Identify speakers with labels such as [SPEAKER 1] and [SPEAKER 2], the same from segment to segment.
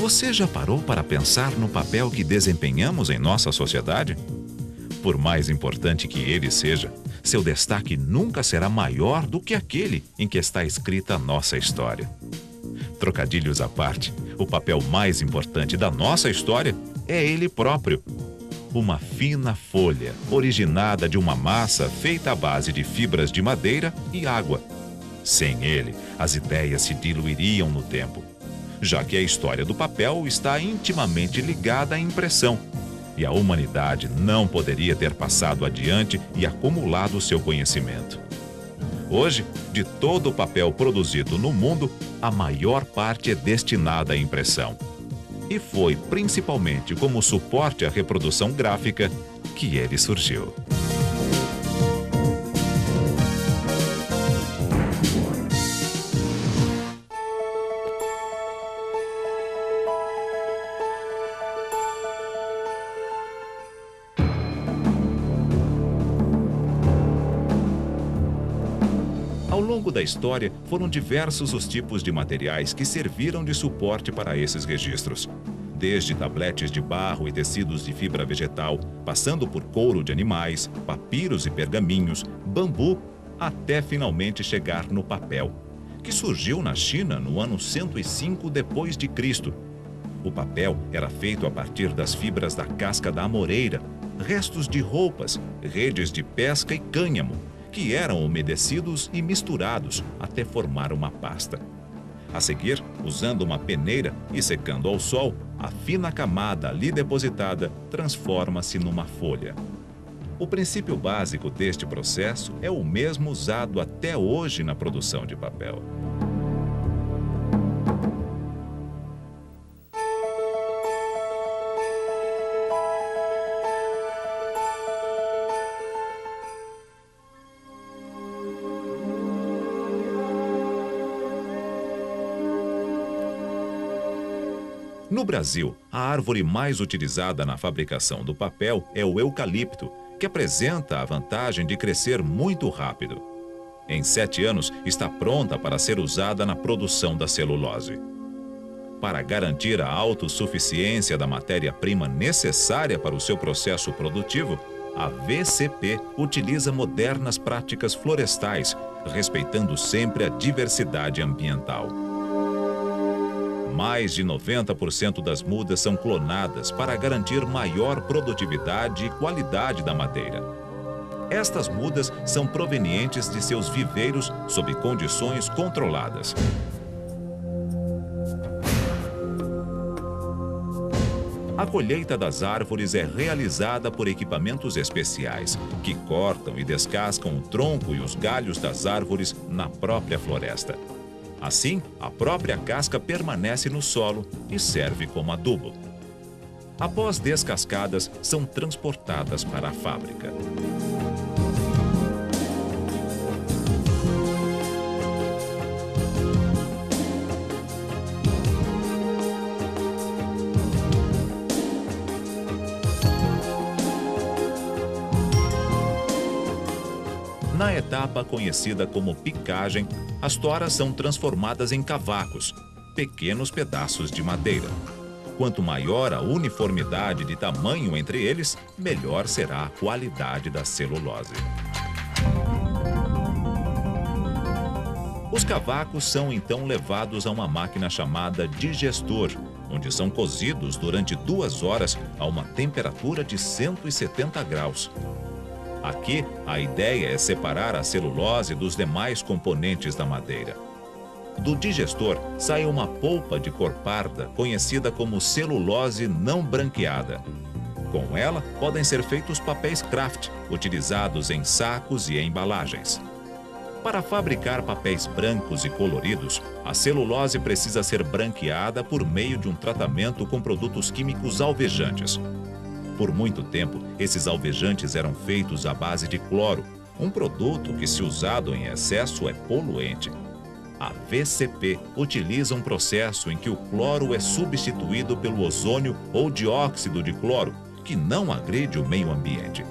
[SPEAKER 1] Você já parou para pensar no papel que desempenhamos em nossa sociedade? Por mais importante que ele seja, seu destaque nunca será maior do que aquele em que está escrita a nossa história. Trocadilhos à parte, o papel mais importante da nossa história é ele próprio. Uma fina folha, originada de uma massa feita à base de fibras de madeira e água. Sem ele, as ideias se diluiriam no tempo, já que a história do papel está intimamente ligada à impressão, e a humanidade não poderia ter passado adiante e acumulado seu conhecimento. Hoje, de todo o papel produzido no mundo, a maior parte é destinada à impressão. E foi principalmente como suporte à reprodução gráfica que ele surgiu. Ao longo da história, foram diversos os tipos de materiais que serviram de suporte para esses registros. Desde tabletes de barro e tecidos de fibra vegetal, passando por couro de animais, papiros e pergaminhos, bambu, até finalmente chegar no papel, que surgiu na China no ano 105 d.C. O papel era feito a partir das fibras da casca da amoreira, restos de roupas, redes de pesca e cânhamo, que eram umedecidos e misturados até formar uma pasta. A seguir, usando uma peneira e secando ao sol, a fina camada ali depositada transforma-se numa folha. O princípio básico deste processo é o mesmo usado até hoje na produção de papel. No Brasil, a árvore mais utilizada na fabricação do papel é o eucalipto, que apresenta a vantagem de crescer muito rápido. Em 7 anos, está pronta para ser usada na produção da celulose. Para garantir a autossuficiência da matéria-prima necessária para o seu processo produtivo, a VCP utiliza modernas práticas florestais, respeitando sempre a diversidade ambiental. Mais de 90% das mudas são clonadas para garantir maior produtividade e qualidade da madeira. Estas mudas são provenientes de seus viveiros sob condições controladas. A colheita das árvores é realizada por equipamentos especiais, que cortam e descascam o tronco e os galhos das árvores na própria floresta. Assim, a própria casca permanece no solo e serve como adubo. Após descascadas, são transportadas para a fábrica. Na etapa conhecida como picagem, as toras são transformadas em cavacos, pequenos pedaços de madeira. Quanto maior a uniformidade de tamanho entre eles, melhor será a qualidade da celulose. Os cavacos são então levados a uma máquina chamada digestor, onde são cozidos durante 2 horas a uma temperatura de 170 graus. Aqui, a ideia é separar a celulose dos demais componentes da madeira. Do digestor sai uma polpa de cor parda, conhecida como celulose não branqueada. Com ela, podem ser feitos papéis craft, utilizados em sacos e embalagens. Para fabricar papéis brancos e coloridos, a celulose precisa ser branqueada por meio de um tratamento com produtos químicos alvejantes. Por muito tempo, esses alvejantes eram feitos à base de cloro, um produto que, se usado em excesso, é poluente. A VCP utiliza um processo em que o cloro é substituído pelo ozônio ou dióxido de cloro, que não agride o meio ambiente.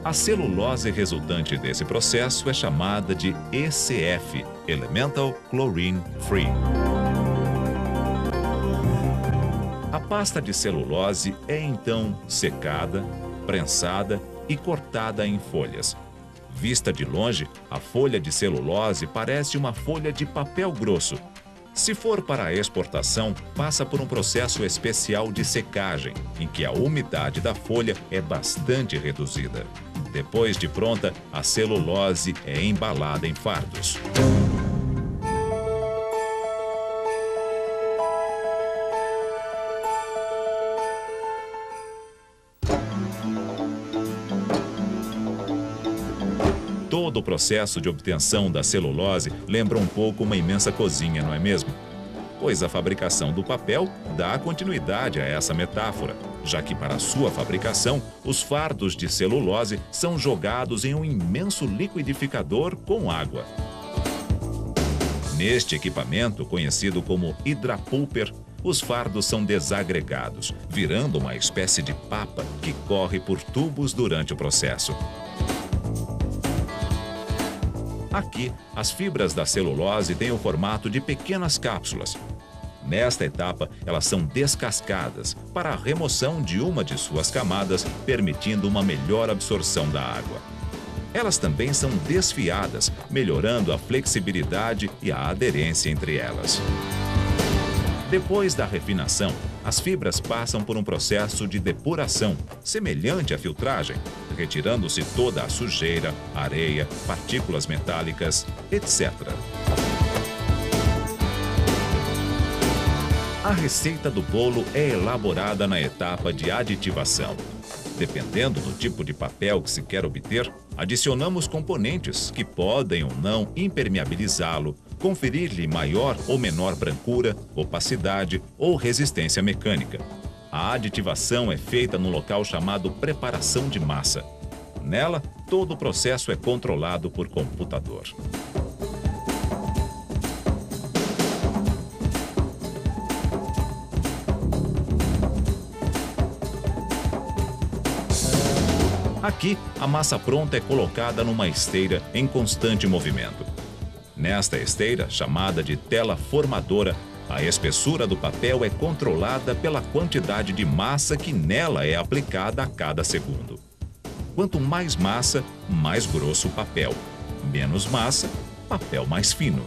[SPEAKER 1] A celulose resultante desse processo é chamada de ECF, Elemental Chlorine Free. A pasta de celulose é então secada, prensada e cortada em folhas. Vista de longe, a folha de celulose parece uma folha de papel grosso. Se for para a exportação, passa por um processo especial de secagem, em que a umidade da folha é bastante reduzida. Depois de pronta, a celulose é embalada em fardos. Todo o processo de obtenção da celulose lembra um pouco uma imensa cozinha, não é mesmo? Pois a fabricação do papel dá continuidade a essa metáfora, já que para sua fabricação, os fardos de celulose são jogados em um imenso liquidificador com água. Neste equipamento, conhecido como hidrapulper, os fardos são desagregados, virando uma espécie de papa que corre por tubos durante o processo. Aqui, as fibras da celulose têm o formato de pequenas cápsulas. Nesta etapa, elas são descascadas para a remoção de uma de suas camadas, permitindo uma melhor absorção da água. Elas também são desfiadas, melhorando a flexibilidade e a aderência entre elas. Depois da refinação, as fibras passam por um processo de depuração, semelhante à filtragem, retirando-se toda a sujeira, areia, partículas metálicas, etc. A receita do bolo é elaborada na etapa de aditivação. Dependendo do tipo de papel que se quer obter, adicionamos componentes que podem ou não impermeabilizá-lo, conferir-lhe maior ou menor brancura, opacidade ou resistência mecânica. A aditivação é feita no local chamado preparação de massa. Nela, todo o processo é controlado por computador. Aqui, a massa pronta é colocada numa esteira em constante movimento. Nesta esteira, chamada de tela formadora, a espessura do papel é controlada pela quantidade de massa que nela é aplicada a cada segundo. Quanto mais massa, mais grosso o papel. Menos massa, papel mais fino.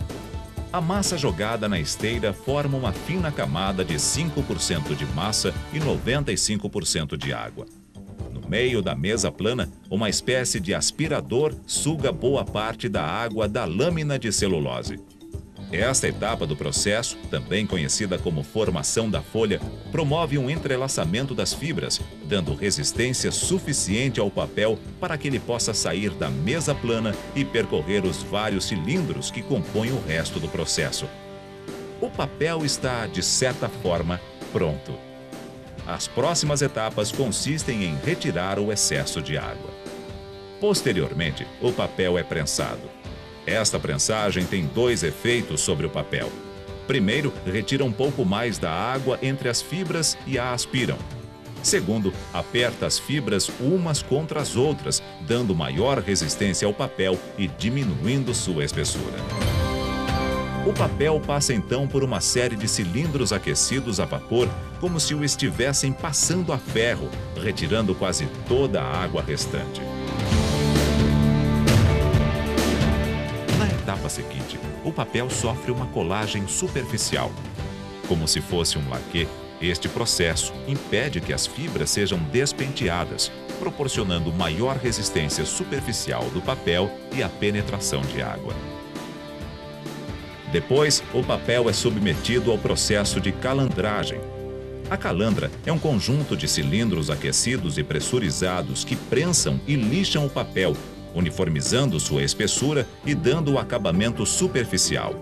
[SPEAKER 1] A massa jogada na esteira forma uma fina camada de 5% de massa e 95% de água. No meio da mesa plana, uma espécie de aspirador suga boa parte da água da lâmina de celulose. Esta etapa do processo, também conhecida como formação da folha, promove um entrelaçamento das fibras, dando resistência suficiente ao papel para que ele possa sair da mesa plana e percorrer os vários cilindros que compõem o resto do processo. O papel está, de certa forma, pronto. As próximas etapas consistem em retirar o excesso de água. Posteriormente, o papel é prensado. Esta prensagem tem dois efeitos sobre o papel. Primeiro, retira um pouco mais da água entre as fibras e a aspiram. Segundo, aperta as fibras umas contra as outras, dando maior resistência ao papel e diminuindo sua espessura. O papel passa então por uma série de cilindros aquecidos a vapor, como se o estivessem passando a ferro, retirando quase toda a água restante. Na etapa seguinte, o papel sofre uma colagem superficial. Como se fosse um laquê, este processo impede que as fibras sejam despenteadas, proporcionando maior resistência superficial do papel e a penetração de água. Depois, o papel é submetido ao processo de calandragem. A calandra é um conjunto de cilindros aquecidos e pressurizados que prensam e lixam o papel, uniformizando sua espessura e dando o acabamento superficial.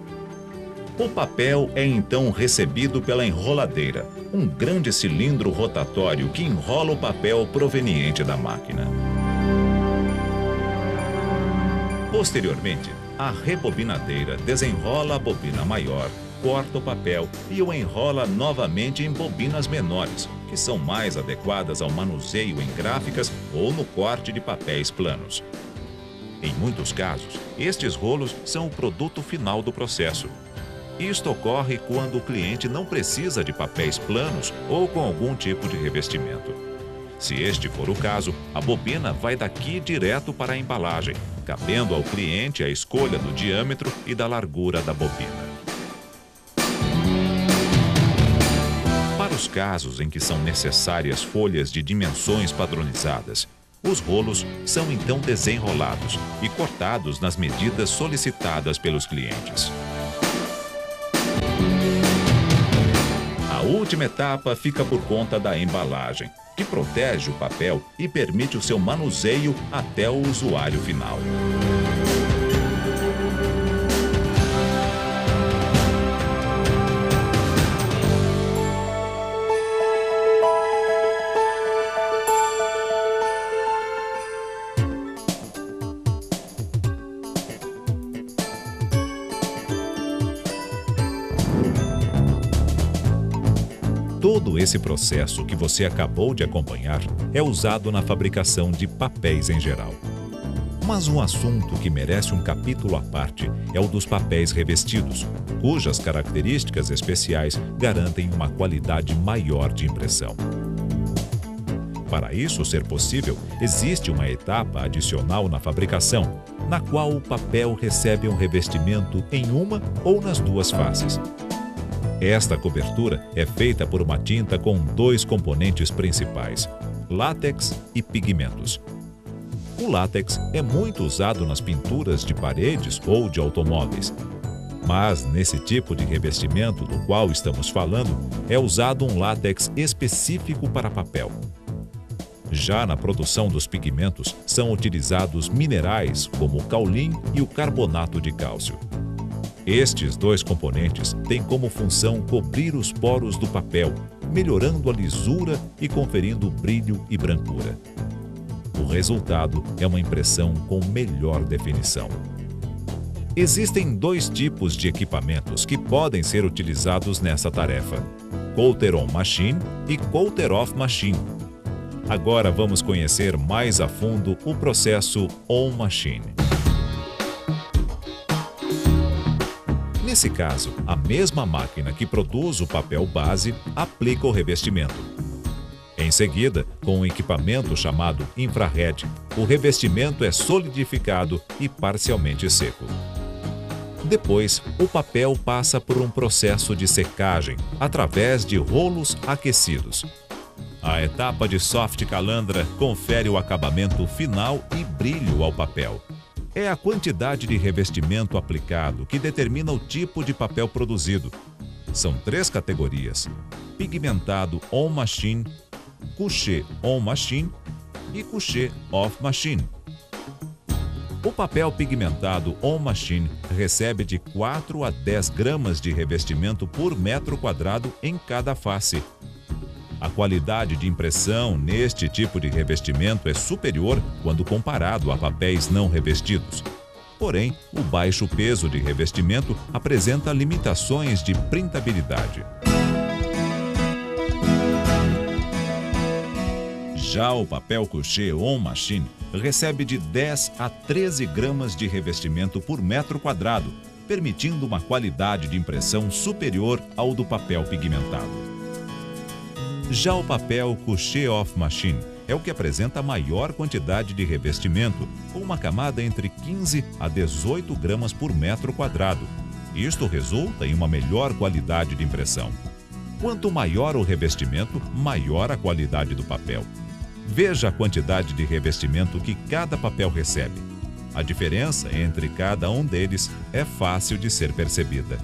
[SPEAKER 1] O papel é então recebido pela enroladeira, um grande cilindro rotatório que enrola o papel proveniente da máquina. Posteriormente, a rebobinadeira desenrola a bobina maior, corta o papel e o enrola novamente em bobinas menores, que são mais adequadas ao manuseio em gráficas ou no corte de papéis planos. Em muitos casos, estes rolos são o produto final do processo. Isto ocorre quando o cliente não precisa de papéis planos ou com algum tipo de revestimento. Se este for o caso, a bobina vai daqui direto para a embalagem, cabendo ao cliente a escolha do diâmetro e da largura da bobina. Para os casos em que são necessárias folhas de dimensões padronizadas, os rolos são então desenrolados e cortados nas medidas solicitadas pelos clientes. A última etapa fica por conta da embalagem, que protege o papel e permite o seu manuseio até o usuário final. Todo esse processo que você acabou de acompanhar é usado na fabricação de papéis em geral. Mas um assunto que merece um capítulo à parte é o dos papéis revestidos, cujas características especiais garantem uma qualidade maior de impressão. Para isso ser possível, existe uma etapa adicional na fabricação, na qual o papel recebe um revestimento em uma ou nas duas faces. Esta cobertura é feita por uma tinta com dois componentes principais, látex e pigmentos. O látex é muito usado nas pinturas de paredes ou de automóveis. Mas, nesse tipo de revestimento do qual estamos falando, é usado um látex específico para papel. Já na produção dos pigmentos, são utilizados minerais como o caulim e o carbonato de cálcio. Estes dois componentes têm como função cobrir os poros do papel, melhorando a lisura e conferindo brilho e brancura. O resultado é uma impressão com melhor definição. Existem dois tipos de equipamentos que podem ser utilizados nessa tarefa: Coulter On Machine e Coulter Off Machine. Agora vamos conhecer mais a fundo o processo On Machine. Nesse caso, a mesma máquina que produz o papel base aplica o revestimento. Em seguida, com um equipamento chamado infrared, o revestimento é solidificado e parcialmente seco. Depois, o papel passa por um processo de secagem através de rolos aquecidos. A etapa de soft calandra confere o acabamento final e brilho ao papel. É a quantidade de revestimento aplicado que determina o tipo de papel produzido. São três categorias: pigmentado on machine, couché on machine e couché off machine. O papel pigmentado on machine recebe de 4 a 10 gramas de revestimento por metro quadrado em cada face. A qualidade de impressão neste tipo de revestimento é superior quando comparado a papéis não revestidos. Porém, o baixo peso de revestimento apresenta limitações de printabilidade. Já o papel couché on machine recebe de 10 a 13 gramas de revestimento por metro quadrado, permitindo uma qualidade de impressão superior ao do papel pigmentado. Já o papel couché off machine é o que apresenta maior quantidade de revestimento, com uma camada entre 15 a 18 gramas por metro quadrado. Isto resulta em uma melhor qualidade de impressão. Quanto maior o revestimento, maior a qualidade do papel. Veja a quantidade de revestimento que cada papel recebe. A diferença entre cada um deles é fácil de ser percebida.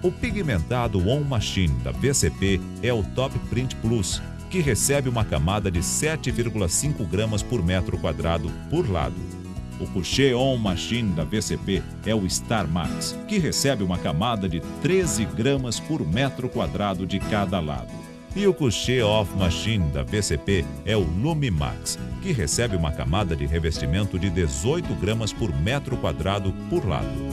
[SPEAKER 1] O pigmentado On Machine da VCP é o Top Print Plus, que recebe uma camada de 7,5 gramas por metro quadrado por lado. O couché On Machine da VCP é o Star Max, que recebe uma camada de 13 gramas por metro quadrado de cada lado. E o couché Off Machine da VCP é o Lumi Max, que recebe uma camada de revestimento de 18 gramas por metro quadrado por lado.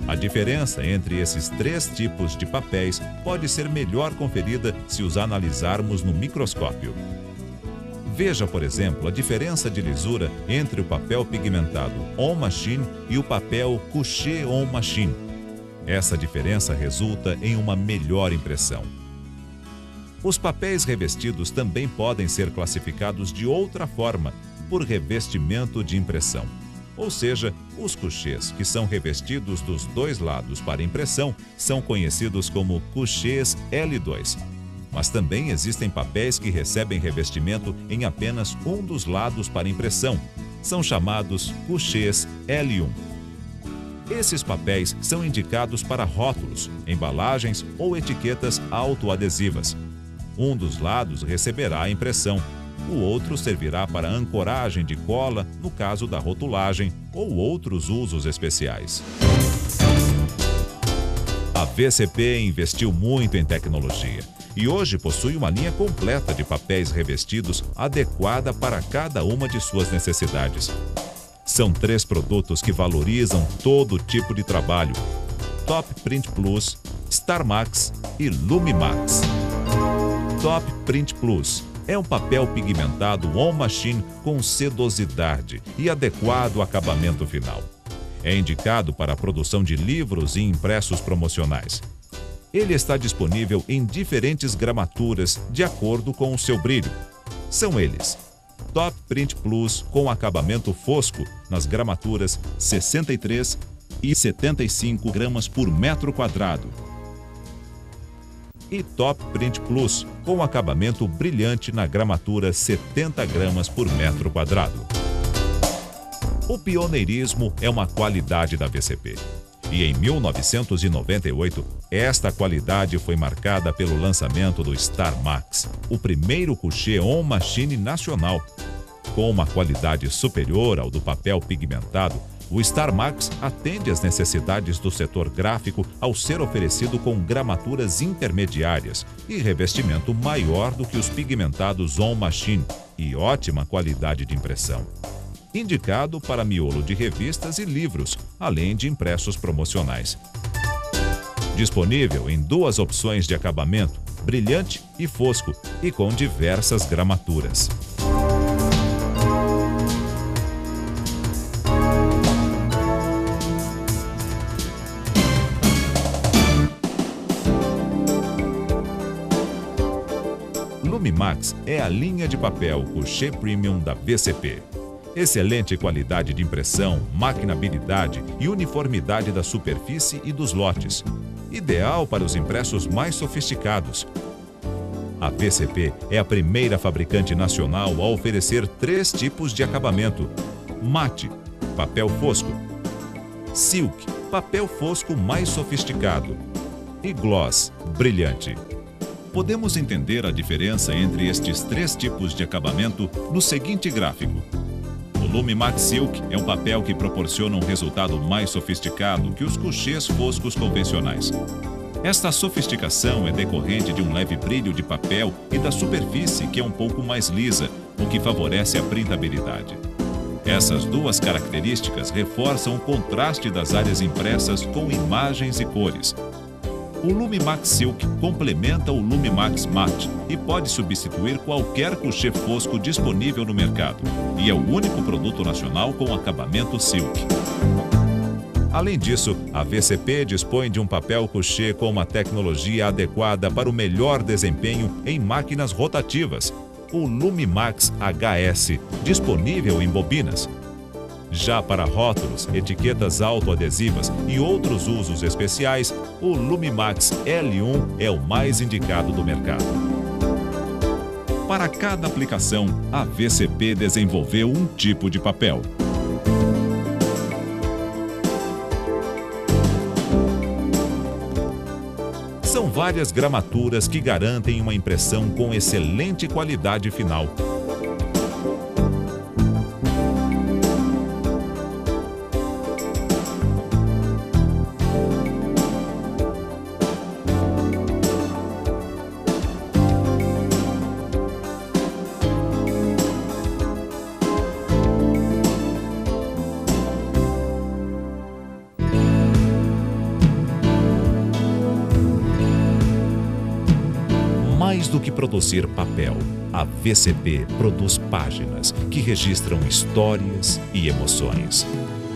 [SPEAKER 1] A diferença entre esses três tipos de papéis pode ser melhor conferida se os analisarmos no microscópio. Veja, por exemplo, a diferença de lisura entre o papel pigmentado on machine e o papel couché on machine. Essa diferença resulta em uma melhor impressão. Os papéis revestidos também podem ser classificados de outra forma, por revestimento de impressão. Ou seja, os couchés que são revestidos dos dois lados para impressão são conhecidos como couchés L2. Mas também existem papéis que recebem revestimento em apenas um dos lados para impressão. São chamados couchés L1. Esses papéis são indicados para rótulos, embalagens ou etiquetas autoadesivas. Um dos lados receberá a impressão, o outro servirá para ancoragem de cola, no caso da rotulagem, ou outros usos especiais. A VCP investiu muito em tecnologia e hoje possui uma linha completa de papéis revestidos adequada para cada uma de suas necessidades. São 3 produtos que valorizam todo tipo de trabalho: Top Print Plus, Star Max e Lumimax. Top Print Plus é um papel pigmentado on machine com sedosidade e adequado acabamento final. É indicado para a produção de livros e impressos promocionais. Ele está disponível em diferentes gramaturas de acordo com o seu brilho. São eles: Top Print Plus com acabamento fosco nas gramaturas 63 e 75 gramas por metro quadrado. E Top Print Plus com acabamento brilhante na gramatura 70 gramas por metro quadrado. O pioneirismo é uma qualidade da VCP. E em 1998, esta qualidade foi marcada pelo lançamento do Star Max, o primeiro couché on machine nacional. Com uma qualidade superior ao do papel pigmentado, o Star Max atende às necessidades do setor gráfico ao ser oferecido com gramaturas intermediárias e revestimento maior do que os pigmentados on machine e ótima qualidade de impressão. Indicado para miolo de revistas e livros, além de impressos promocionais. Disponível em 2 opções de acabamento, brilhante e fosco, e com diversas gramaturas. Lumimax é a linha de papel couché premium da VCP. Excelente qualidade de impressão, maquinabilidade e uniformidade da superfície e dos lotes. Ideal para os impressos mais sofisticados. A VCP é a primeira fabricante nacional a oferecer 3 tipos de acabamento: mate, papel fosco; silk, papel fosco mais sofisticado; e gloss, brilhante. Podemos entender a diferença entre estes 3 tipos de acabamento no seguinte gráfico. O Lumimax Silk é um papel que proporciona um resultado mais sofisticado que os couchés foscos convencionais. Esta sofisticação é decorrente de um leve brilho de papel e da superfície, que é um pouco mais lisa, o que favorece a printabilidade. Essas 2 características reforçam o contraste das áreas impressas com imagens e cores. O Lumimax Silk complementa o Lumimax Matte e pode substituir qualquer couché fosco disponível no mercado, e é o único produto nacional com acabamento Silk. Além disso, a VCP dispõe de um papel couché com uma tecnologia adequada para o melhor desempenho em máquinas rotativas, o Lumimax HS, disponível em bobinas. Já para rótulos, etiquetas autoadesivas e outros usos especiais, o Lumimax L1 é o mais indicado do mercado. Para cada aplicação, a VCP desenvolveu um tipo de papel. São várias gramaturas que garantem uma impressão com excelente qualidade final. Mais do que produzir papel, A VCP produz páginas que registram histórias e emoções.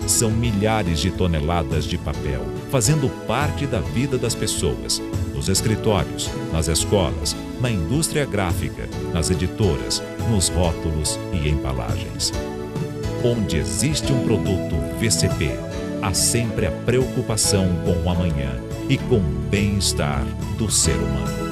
[SPEAKER 1] São milhares de toneladas de papel, fazendo parte da vida das pessoas, nos escritórios, nas escolas, na indústria gráfica, nas editoras, nos rótulos e embalagens. Onde existe um produto VCP, há sempre a preocupação com o amanhã e com o bem-estar do ser humano.